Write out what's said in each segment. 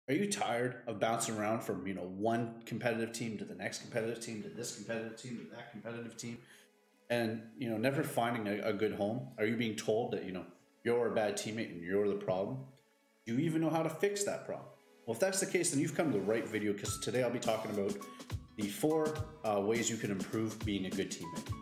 Are you tired of bouncing around from, one competitive team to the next competitive team to this competitive team to that competitive team and, never finding a good home? Are you being told that, you're a bad teammate and you're the problem? Do you even know how to fix that problem? Well, if that's the case, then you've come to the right video, because today I'll be talking about the 4 ways you can improve being a good teammate.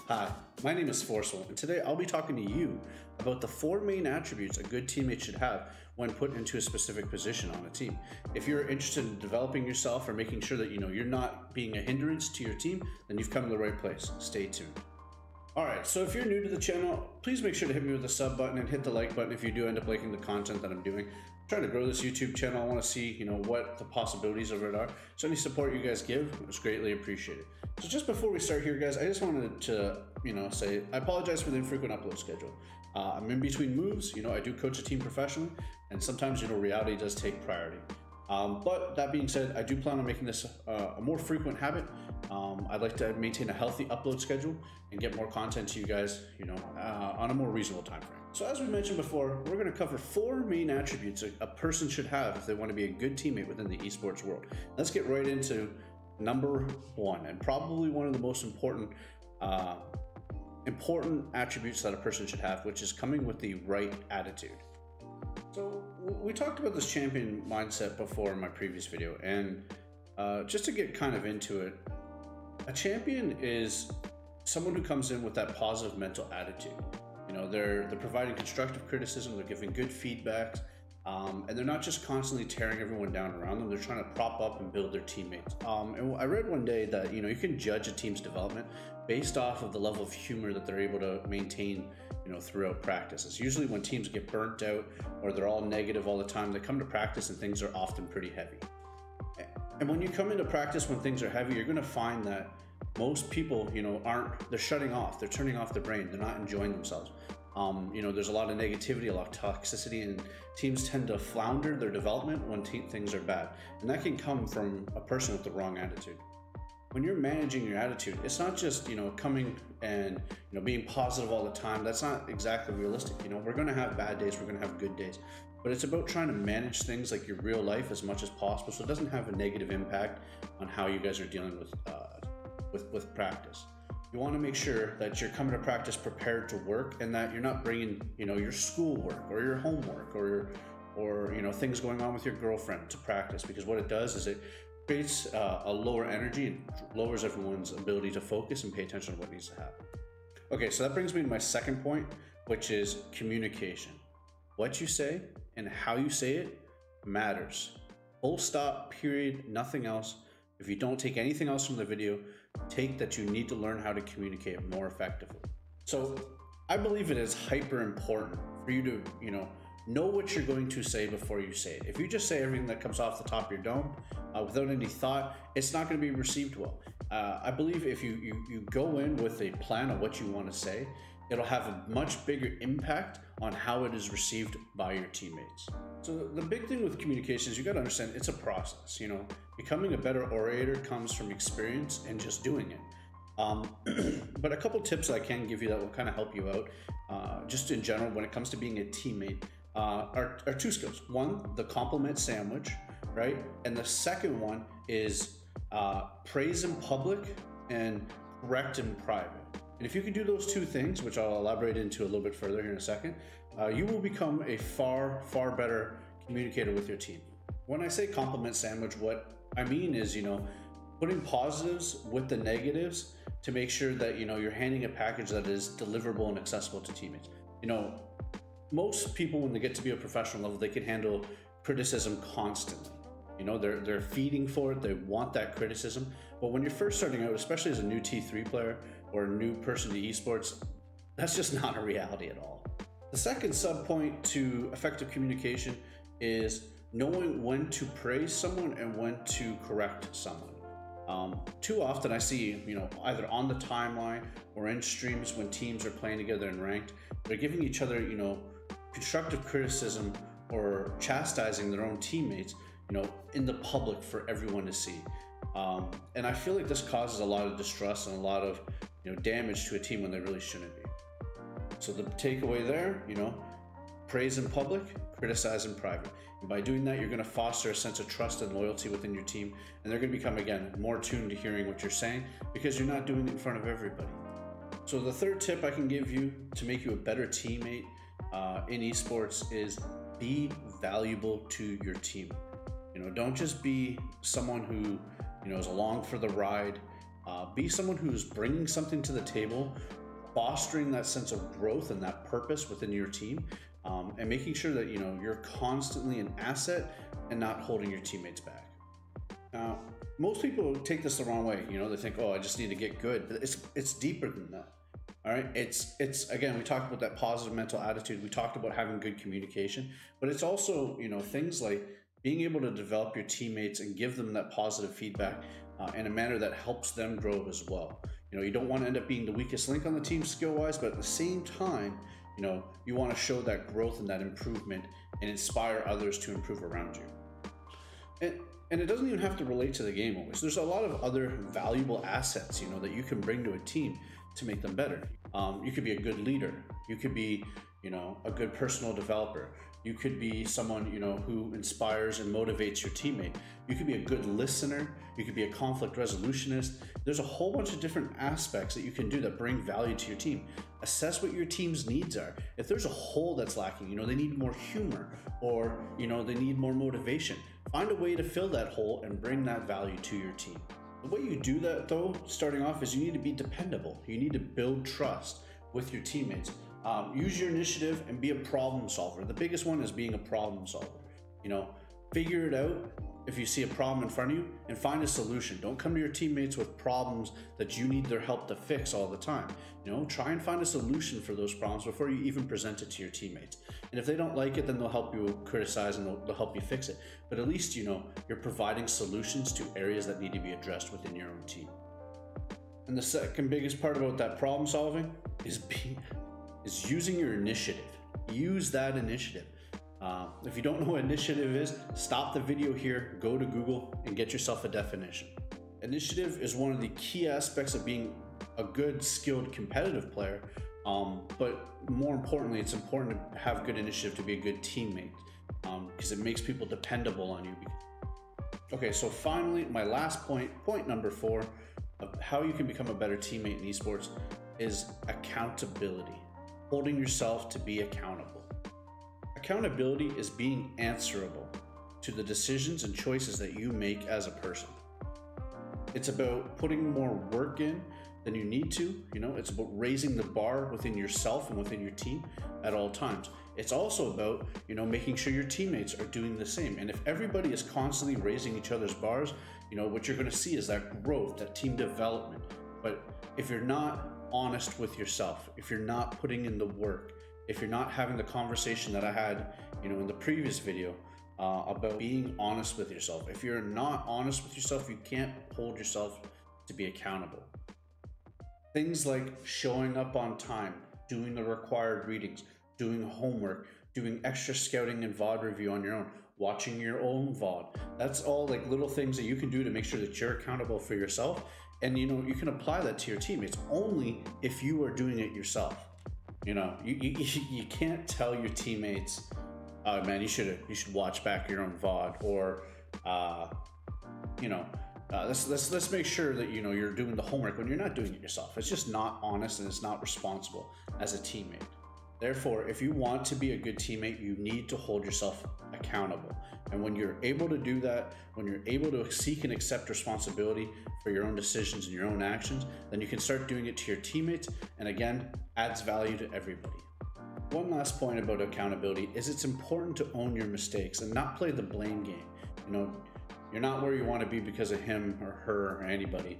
Hi, my name is Forceful, and today I'll be talking to you about the 4 main attributes a good teammate should have when put into a specific position on a team. If you're interested in developing yourself or making sure that you're not being a hindrance to your team, then you've come to the right place. Stay tuned. Alright, so if you're new to the channel, please make sure to hit me with the sub button and hit the like button if you do end up liking the content that I'm doing. I'm trying to grow this YouTube channel. I want to see, what the possibilities of it are. So any support you guys give is greatly appreciated. So just before we start here, guys, I just wanted to, say I apologize for the infrequent upload schedule. I'm in between moves. I do coach a team professionally, and sometimes, reality does take priority. But that being said, I do plan on making this a more frequent habit. I'd like to maintain a healthy upload schedule and get more content to you guys, on a more reasonable time frame. So as we mentioned before, we're going to cover 4 main attributes a person should have if they want to be a good teammate within the esports world. Let's get right into number 1, and probably one of the most important attributes that a person should have, which is coming with the right attitude. So we talked about this champion mindset before in my previous video, and just to get kind of into it, a champion is someone who comes in with that positive mental attitude. They're providing constructive criticism, they're giving good feedback, and they're not just constantly tearing everyone down around them. They're trying to prop up and build their teammates. And I read one day that you can judge a team's development based off of the level of humor that they're able to maintain throughout practice. It's usually when teams get burnt out or they're all negative all the time, they come to practice and things are often pretty heavy. And when you come into practice when things are heavy, you're going to find that most people, they're shutting off, they're turning off their brain, they're not enjoying themselves. There's a lot of negativity, a lot of toxicity, and teams tend to flounder their development when things are bad. And that can come from a person with the wrong attitude. When you're managing your attitude, it's not just, coming and, being positive all the time. That's not exactly realistic. We're going to have bad days, we're going to have good days, but it's about trying to manage things like your real life as much as possible so it doesn't have a negative impact on how you guys are dealing with practice. You want to make sure that you're coming to practice prepared to work, and that you're not bringing, your schoolwork or your homework or things going on with your girlfriend to practice, because what it does is it creates a lower energy and lowers everyone's ability to focus and pay attention to what needs to happen. Okay, so that brings me to my second point, which is communication. What you say and how you say it matters. Full stop, period, nothing else. If you don't take anything else from the video, take that you need to learn how to communicate more effectively. So I believe it is hyper important for you to, know what you're going to say before you say it. If you just say everything that comes off the top of your dome without any thought, it's not going to be received well. I believe if you go in with a plan of what you want to say, it'll have a much bigger impact on how it is received by your teammates. So the big thing with communication is you got to understand it's a process. Becoming a better orator comes from experience and just doing it. But a couple tips I can give you that will kind of help you out, just in general when it comes to being a teammate, are 2 skills. One, the compliment sandwich, right? And the second one is praise in public and correct in private. And if you can do those 2 things, which I'll elaborate into a little bit further here in a second, you will become a far, far better communicator with your team. When I say compliment sandwich, what I mean is, putting positives with the negatives to make sure that, you're handing a package that is deliverable and accessible to teammates. Most people, when they get to be a professional level, they can handle criticism constantly. They're feeding for it, they want that criticism. But when you're first starting out, especially as a new T3 player or a new person to esports, that's just not a reality at all. The second sub point to effective communication is knowing when to praise someone and when to correct someone. Too often I see, either on the timeline or in streams when teams are playing together in ranked, they're giving each other, constructive criticism or chastising their own teammates, in the public for everyone to see. And I feel like this causes a lot of distrust and a lot of damage to a team when they really shouldn't be. So the takeaway there, praise in public, criticize in private. And by doing that, you're going to foster a sense of trust and loyalty within your team, and they're going to become, again, more tuned to hearing what you're saying because you're not doing it in front of everybody. So the third tip I can give you to make you a better teammate in esports is be valuable to your team. Don't just be someone who is along for the ride. Be someone who's bringing something to the table, fostering that sense of growth and that purpose within your team, and making sure that you're constantly an asset and not holding your teammates back. Now, most people take this the wrong way. They think, oh, I just need to get good, but it's deeper than that. All right, it's again, we talked about that positive mental attitude. We talked about having good communication, but it's also things like being able to develop your teammates and give them that positive feedback in a manner that helps them grow as well. You don't want to end up being the weakest link on the team skill-wise, but at the same time, you want to show that growth and that improvement and inspire others to improve around you. And it doesn't even have to relate to the game always. There's a lot of other valuable assets, that you can bring to a team to make them better. You could be a good leader. You could be, a good personal developer. You could be someone, who inspires and motivates your teammate. You could be a good listener. You could be a conflict resolutionist. There's a whole bunch of different aspects that you can do that bring value to your team. Assess what your team's needs are. If there's a hole that's lacking, they need more humor, or, they need more motivation. Find a way to fill that hole and bring that value to your team. The way you do that, though, starting off, is you need to be dependable. You need to build trust with your teammates. Use your initiative and be a problem solver. The biggest one is being a problem solver. Figure it out if you see a problem in front of you and find a solution. Don't come to your teammates with problems that you need their help to fix all the time. Try and find a solution for those problems before you even present it to your teammates. And if they don't like it, then they'll help you criticize and they'll help you fix it. But at least, you're providing solutions to areas that need to be addressed within your own team. And the second biggest part about that problem solving is using your initiative. Use that initiative. If you don't know what initiative is, stop the video here, go to Google and get yourself a definition. Initiative is one of the key aspects of being a good, skilled, competitive player. But more importantly, it's important to have good initiative to be a good teammate, because it makes people dependable on you. Okay, so finally, my last point number 4 of how you can become a better teammate in esports is accountability. Holding yourself to be accountable. Accountability is being answerable to the decisions and choices that you make as a person. It's about putting more work in than you need to. It's about raising the bar within yourself and within your team at all times. It's also about, making sure your teammates are doing the same. And if everybody is constantly raising each other's bars, what you're going to see is that growth, that team development. But if you're not honest with yourself, if you're not putting in the work, if you're not having the conversation that I had, in the previous video about being honest with yourself, if you're not honest with yourself, you can't hold yourself to be accountable. Things like showing up on time, doing the required readings, doing homework, doing extra scouting and VOD review on your own, watching your own VOD. That's all like little things that you can do to make sure that you're accountable for yourself. And you can apply that to your teammates only if you are doing it yourself. You can't tell your teammates, oh man, you should watch back your own VOD, or let's make sure that you're doing the homework when you're not doing it yourself. It's just not honest and it's not responsible as a teammate. Therefore, if you want to be a good teammate, you need to hold yourself accountable. And when you're able to do that, when you're able to seek and accept responsibility for your own decisions and your own actions, then you can start doing it to your teammates, and again, adds value to everybody. One last point about accountability is it's important to own your mistakes and not play the blame game. You're not where you want to be because of him or her or anybody.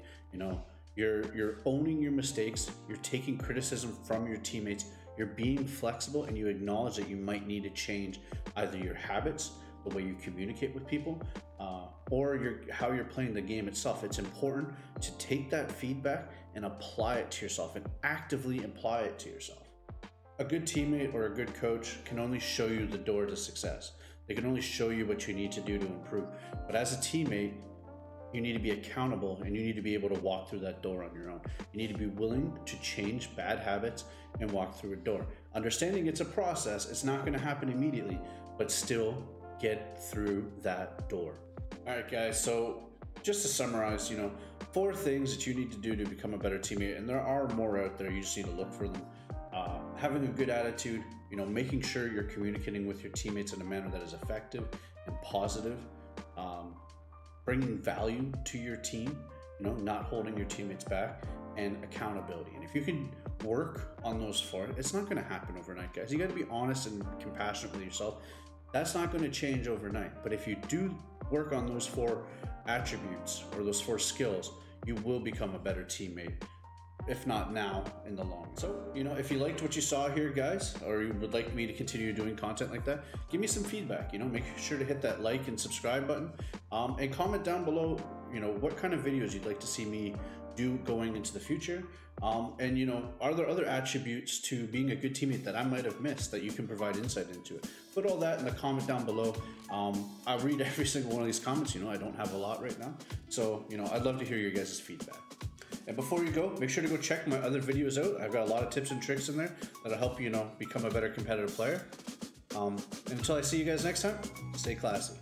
You're owning your mistakes, you're taking criticism from your teammates, you're being flexible, and you acknowledge that you might need to change either your habits, the way you communicate with people, or how you're playing the game itself. It's important to take that feedback and apply it to yourself, and actively apply it to yourself. A good teammate or a good coach can only show you the door to success. They can only show you what you need to do to improve. But as a teammate, you need to be accountable, and you need to be able to walk through that door on your own. You need to be willing to change bad habits and walk through a door. Understanding it's a process, it's not going to happen immediately, but still get through that door. All right, guys, so just to summarize, 4 things that you need to do to become a better teammate, and there are more out there, you just need to look for them. Having a good attitude, making sure you're communicating with your teammates in a manner that is effective and positive, bringing value to your team, not holding your teammates back, and accountability. And if you can work on those 4, it's not going to happen overnight, guys. You got to be honest and compassionate with yourself. That's not going to change overnight. But if you do work on those 4 attributes or those 4 skills, you will become a better teammate, if not now, in the long run. So, if you liked what you saw here, guys, or you would like me to continue doing content like that, give me some feedback. Make sure to hit that like and subscribe button, and comment down below, what kind of videos you'd like to see me do going into the future. And are there other attributes to being a good teammate that I might have missed that you can provide insight into it? Put all that in the comment down below. I read every single one of these comments. I don't have a lot right now, so I'd love to hear your guys' feedback. And before you go, make sure to go check my other videos out. I've got a lot of tips and tricks in there that'll help you become a better competitive player. And until I see you guys next time, stay classy.